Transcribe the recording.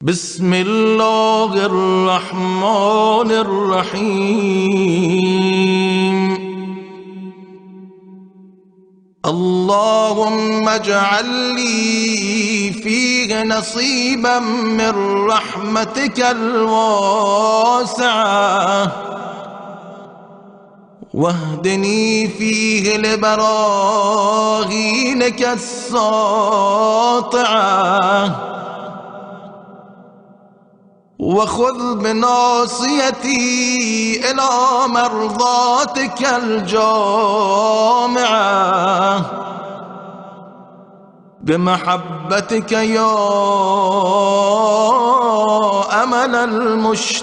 بسم الله الرحمن الرحيم. اللهم اجعل لي فيه نصيبا من رحمتك الواسعة، واهدني فيه لبراهينك الساطعة، وخذ بناصيتي إلى مرضاتك الجامعة بمحبتك يا أمل المشتاقين.